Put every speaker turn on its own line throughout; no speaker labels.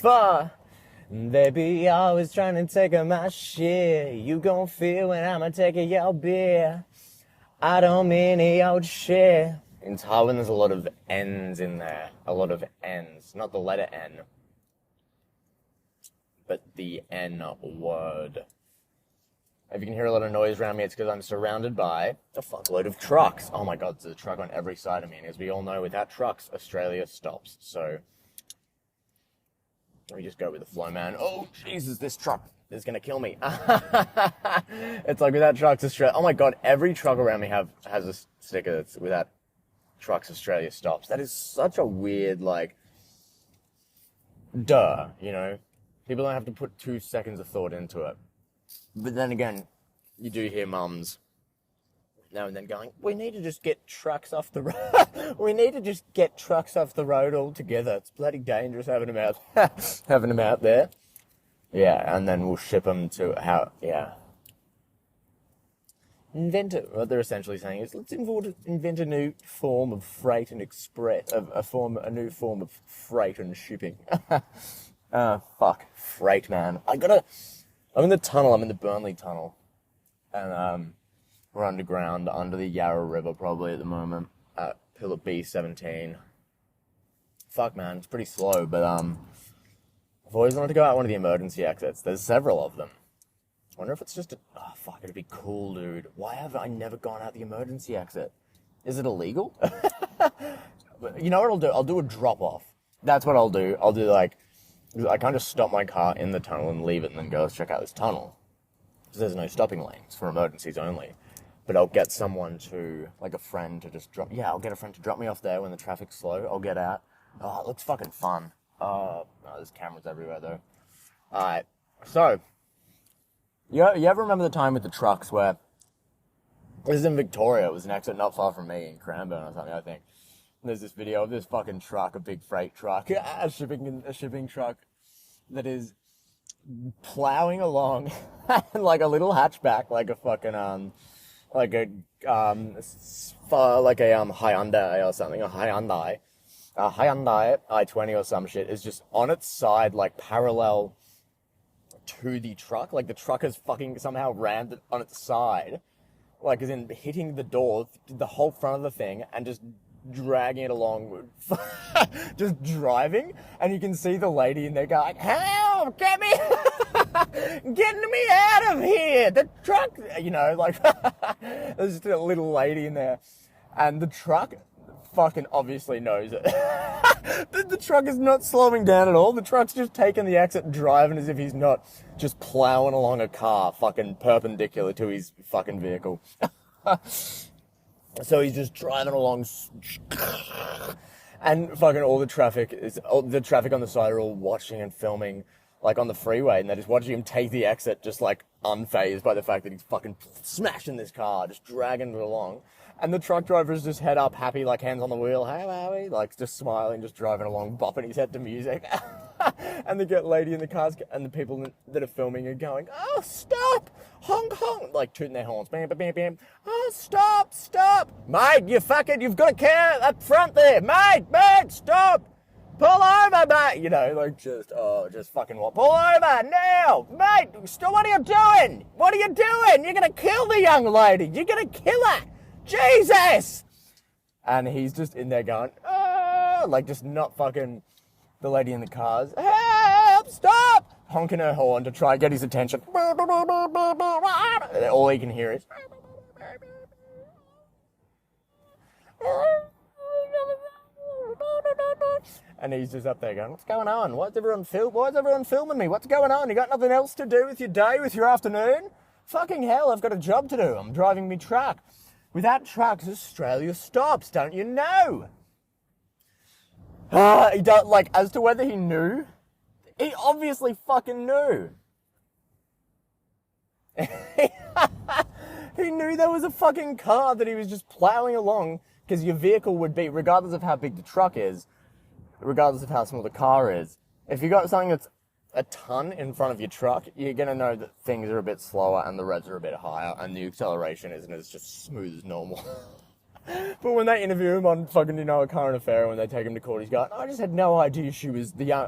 For baby, always trying to take my shit. You gon' feel when I'ma take your beer. I don't mean any old shit. In Taiwan, there's a lot of N's in there. A lot of N's. Not the letter N, but the N word. If you can hear a lot of noise around me, it's because I'm surrounded by a fuckload of trucks. Oh my god, there's a truck on every side of me. And as we all know, without trucks, Australia stops. So, let me just go with the flow, man. Oh, Jesus, this truck is going to kill me. It's like without trucks, Australia... Oh my god, every truck around me has a sticker that's without trucks, Australia stops. That is such a weird, like... Duh, you know? People don't have to put 2 seconds of thought into it. But then again, you do hear mums now and then going, we need to just get trucks off the road. We need to just get trucks off the road altogether. It's bloody dangerous having them out there. Yeah, and then we'll ship them to what they're essentially saying is, let's invent a new form of freight and a new form of freight and shipping. Freight, man. I'm in the tunnel. I'm in the Burnley tunnel, and we're underground under the Yarra River probably at the moment at pillar B17. Fuck, man, it's pretty slow, but I've always wanted to go out one of the emergency exits. There's several of them. I wonder if it's just it'd be cool, dude. Why have I never gone out the emergency exit? Is it illegal? You know what I'll do? I'll do a drop off. That's what I'll do. I can't just stop my car in the tunnel and leave it and then go, let's check out this tunnel. Because there's no stopping lanes for emergencies only. But I'll get someone like a friend to just I'll get a friend to drop me off there when the traffic's slow. I'll get out. Oh, it looks fucking fun. No, there's cameras everywhere though. Alright, so, you ever remember the time with the trucks where, this is in Victoria, it was an exit not far from me in Cranbourne or something, I think. There's this video of this fucking truck, a big freight truck, a shipping truck that is plowing along like a little hatchback, like a fucking Hyundai or something, a Hyundai i20 or some shit is just on its side, like parallel to the truck. Like the truck has fucking somehow rammed it on its side, like as in hitting the door, the whole front of the thing, and just dragging it along, just driving, and you can see the lady in there going, help, get me out of here, the truck, you know, like, there's just a little lady in there, and the truck fucking obviously knows it. The truck is not slowing down at all, the truck's just taking the exit and driving as if he's not just plowing along a car, fucking perpendicular to his fucking vehicle. So he's just driving along, and fucking all the traffic on the side are all watching and filming, like on the freeway, and they're just watching him take the exit, just like unfazed by the fact that he's fucking smashing this car, just dragging it along. And the truck driver's just head up, happy, like hands on the wheel, how are we? Like just smiling, just driving along, bopping his head to music. And the lady in the cars and the people that are filming are going, oh, stop! Honk, honk! Like tooting their horns. Bam, bam, bam, bam. Oh, stop, stop! Mate, you've got a car up front there. Mate, stop! Pull over, mate! You know, like just fucking what? Pull over now! Mate, what are you doing? What are you doing? You're gonna kill the young lady! You're gonna kill her! Jesus! And he's just in there going, oh, like just not fucking the lady in the cars. Help! Stop! Honking her horn to try and get his attention. All he can hear is... And he's just up there going, what's going on? Why is everyone filming me? What's going on? You got nothing else to do with your day, with your afternoon? Fucking hell, I've got a job to do. I'm driving me truck. Without trucks, Australia stops, don't you know? He don't, like, as to whether he knew, he obviously fucking knew. He knew there was a fucking car that he was just plowing along, because your vehicle would be, regardless of how big the truck is, regardless of how small the car is, if you got something that's a ton in front of your truck, you're going to know that things are a bit slower and the revs are a bit higher and the acceleration isn't as just smooth as normal. But when they interview him on fucking, a current affair, when they take him to court, he's going, I just had no idea she was the young,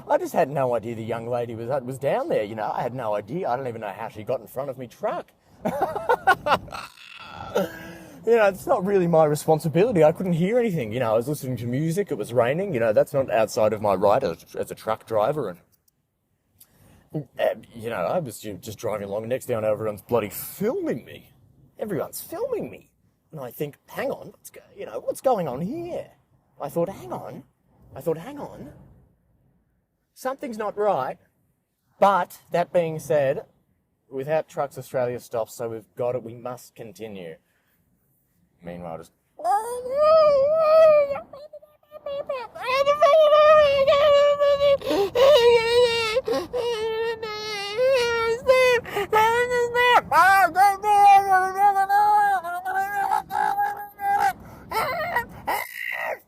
I just had no idea the young lady was down there, I had no idea. I don't even know how she got in front of me truck. It's not really my responsibility. I couldn't hear anything. I was listening to music. It was raining. That's not outside of my right as a truck driver. And, I was just driving along. Next thing I know, everyone's bloody filming me. Everyone's filming me. And I think, hang on, what's going on here? I thought, hang on. Something's not right. But, that being said, Without Trucks Australia stops, so we've got it. We must continue. Meanwhile, just...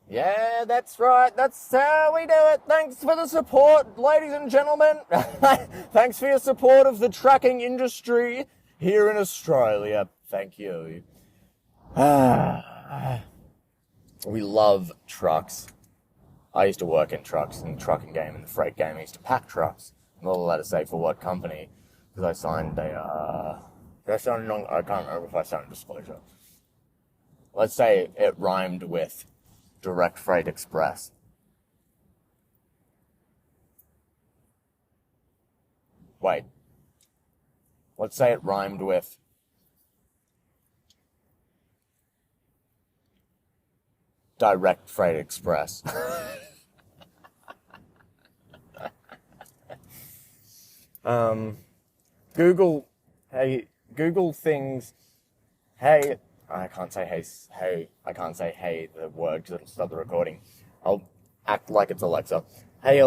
Yeah, that's right. That's how we do it. Thanks for the support, ladies and gentlemen. Thanks for your support of the trucking industry here in Australia. Thank you. We love trucks. I used to work in trucks, in the trucking game, in the freight game. I used to pack trucks. I'm not allowed to say for what company, because I signed I can't remember if I signed a disclosure. Let's say it rhymed with Direct Freight Express. Wait. Let's say it rhymed with Direct Freight Express. Google things. Hey, I can't say hey, the word, because it'll stop the recording. I'll act like it's Alexa. Hey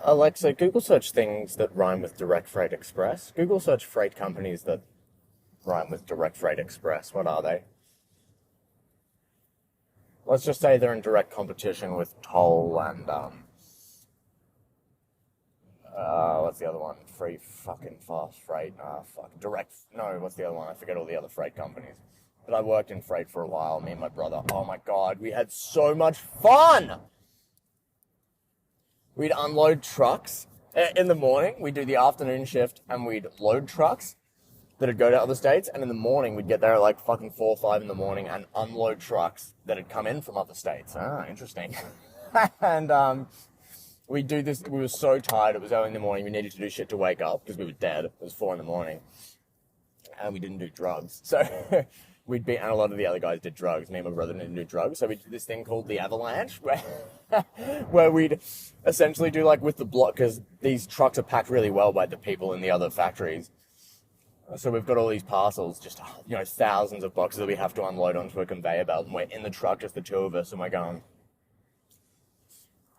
Alexa, Google search things that rhyme with Direct Freight Express. Google search freight companies that rhyme with Direct Freight Express. What are they? Let's just say they're in direct competition with Toll and, what's the other one? Free fucking fast freight. What's the other one? I forget all the other freight companies. But I worked in freight for a while, me and my brother. Oh my God, we had so much fun! We'd unload trucks in the morning. We'd do the afternoon shift and we'd load trucks that'd go to other states. And in the morning, we'd get there at like fucking 4 or 5 in the morning and unload trucks that had come in from other states. Interesting. And, we do this, we were so tired, it was early in the morning, we needed to do shit to wake up, because we were dead, it was 4 in the morning, and we didn't do drugs, so and a lot of the other guys did drugs, me and my brother didn't do drugs, so we did this thing called the avalanche, where we'd essentially do like with the block, because these trucks are packed really well by the people in the other factories, so we've got all these parcels, just, thousands of boxes that we have to unload onto a conveyor belt, and we're in the truck, just the two of us, and we're going...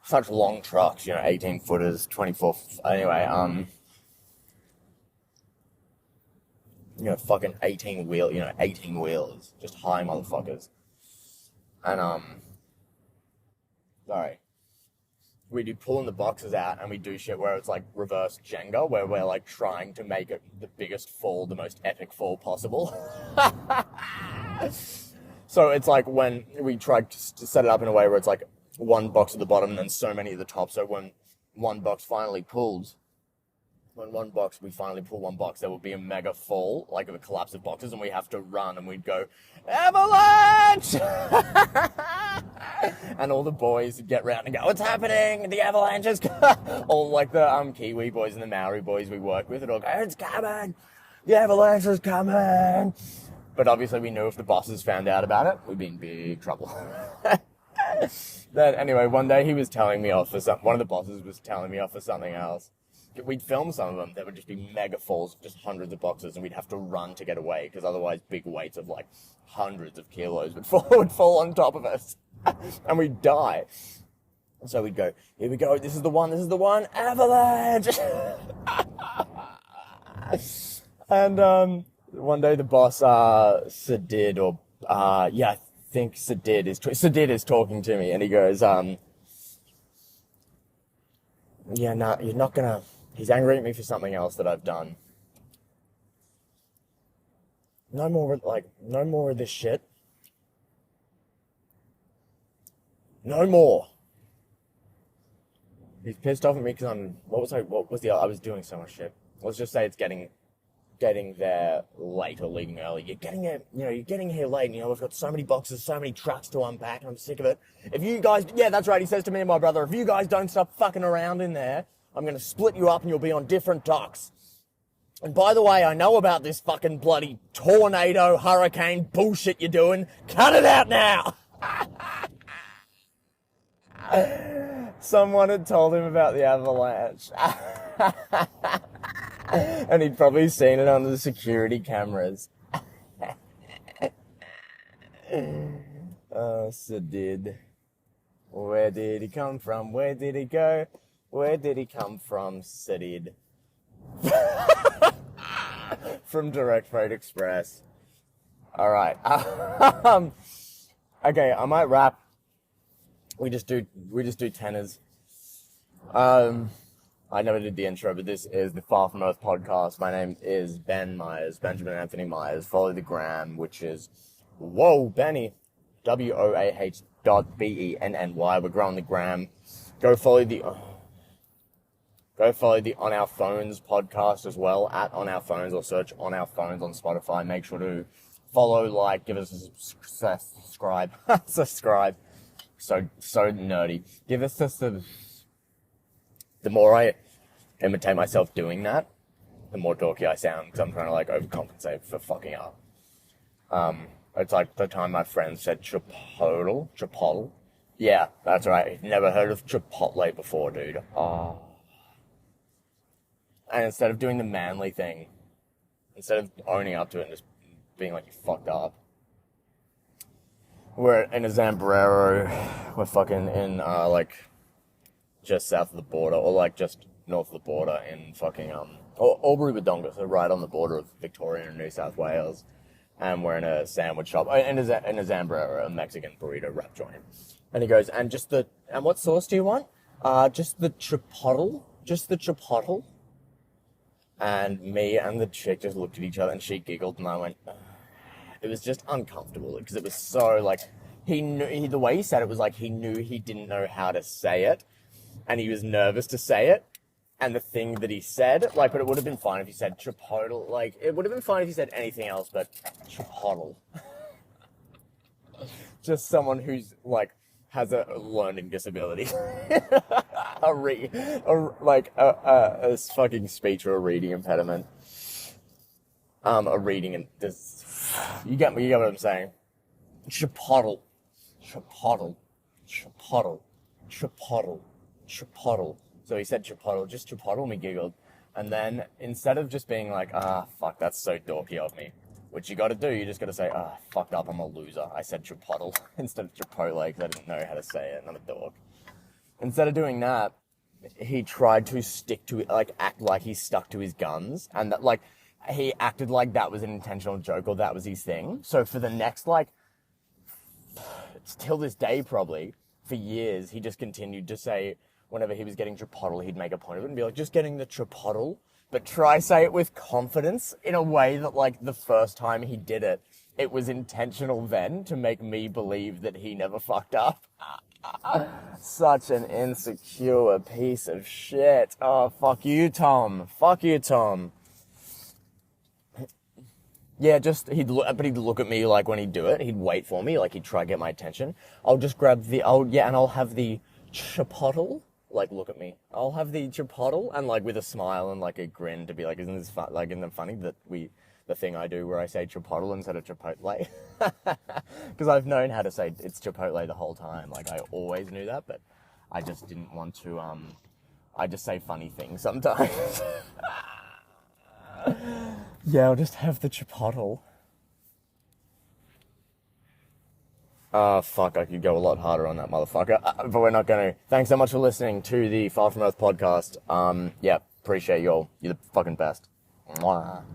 Such long trucks, 18 footers, 24, anyway, fucking 18 wheelers, just high motherfuckers. And, we'd be pulling the boxes out and we do shit where it's like reverse Jenga, where we're like trying to make it the biggest fall, the most epic fall possible. So it's like when we tried to set it up in a way where it's like, one box at the bottom and then so many at the top, so when we finally pull one box, there will be a mega fall, like of a collapse of boxes, and we have to run, and we'd go, avalanche! And all the boys would get round and go, what's happening? The avalanche is all like the Kiwi boys and the Maori boys we work with, would all go, it's coming! The avalanche is coming! But obviously we knew if the bosses found out about it, we'd be in big trouble. Then anyway, one day he was telling me off for one of the bosses was telling me off for something else. We'd film some of them, there would just be mega falls, just hundreds of boxes, and we'd have to run to get away, because otherwise big weights of like hundreds of kilos would fall on top of us, and we'd die. So we'd go, here we go, this is the one, avalanche! And one day the boss, Sadid, I think Sadid is talking to me, and he goes, you're not gonna, he's angry at me for something else that I've done. No more of this shit. No more. He's pissed off at me because I was doing so much shit. Let's just say it's getting there late or leaving early. You're getting here late, and we've got so many boxes, so many trucks to unpack, and I'm sick of it. If you guys, yeah, that's right, he says to me and my brother, if you guys don't stop fucking around in there, I'm going to split you up and you'll be on different docks. And by the way, I know about this fucking bloody tornado, hurricane bullshit you're doing. Cut it out now! Someone had told him about the avalanche. And he'd probably seen it on the security cameras. Oh, Sadid. Where did he come from? Where did he go? Where did he come from, Sadid? From Direct Freight Express. Alright. Okay, I might wrap. We just do tenors. I never did the intro, but this is the Far From Earth podcast. My name is Ben Myers, Benjamin Anthony Myers. Follow the gram, which is Whoa Benny, WOAH.BENNY. We're growing the gram. Go follow the On Our Phones podcast as well, at On Our Phones, or search On Our Phones on Spotify. Make sure to follow, like, give us a subscribe. Subscribe. So nerdy. Give us the more I imitate myself doing that, the more dorky I sound, because I'm trying to, like, overcompensate for fucking up. It's like the time my friend said chipotle. Yeah, that's right. Never heard of chipotle before, dude. Oh. And instead of doing the manly thing, instead of owning up to it and just being like, you fucked up, we're in a Zambrero. We're fucking in, like, just south of the border, or, like, just north of the border in fucking, Albury-Wodonga, so right on the border of Victoria and New South Wales. And we're in a sandwich shop, in a Zambrero, a Mexican burrito wrap joint. And he goes, and what sauce do you want? Just the chipotle? Just the chipotle? And me and the chick just looked at each other, and she giggled, and I went, ugh. It was just uncomfortable, because it was so, like, the way he said it was like he knew he didn't know how to say it, and he was nervous to say it, and the thing that he said, like, but it would have been fine if he said chipotle, like, it would have been fine if he said anything else but chipotle. Just someone who's, like, has a learning disability. a fucking speech or a reading impediment. A reading and this. You get what I'm saying. Chipotle. So he said chipotle, just chipotle, and we giggled. And then, instead of just being like, fuck, that's so dorky of me, which you gotta do, you just gotta say, fucked up, I'm a loser. I said chipotle instead of chipotle, because I didn't know how to say it, and I'm a dork. Instead of doing that, he tried to act like he stuck to his guns, and that, like, he acted like that was an intentional joke, or that was his thing. So for the next, like, till this day probably, for years, he just continued to say, whenever he was getting chipotle, he'd make a point of it and be like, just getting the chipotle, but try say it with confidence in a way that, like, the first time he did it, it was intentional then to make me believe that he never fucked up. Such an insecure piece of shit. Oh, fuck you, Tom. Fuck you, Tom. Yeah, he'd look at me, like, when he'd do it, he'd wait for me, like, he'd try to get my attention. I'll just grab and I'll have the chipotle, like, look at me. I'll have the chipotle, and, like, with a smile and, like, a grin to be like, isn't it funny that the thing I do where I say chipotle instead of chipotle? Because I've known how to say it's chipotle the whole time, like, I always knew that, but I just didn't want to, I just say funny things sometimes. Yeah, I'll just have the chipotle. Fuck, I could go a lot harder on that motherfucker. But we're not gonna. Thanks so much for listening to the Far From Earth podcast. Yeah, appreciate you all. You're the fucking best. Mwah.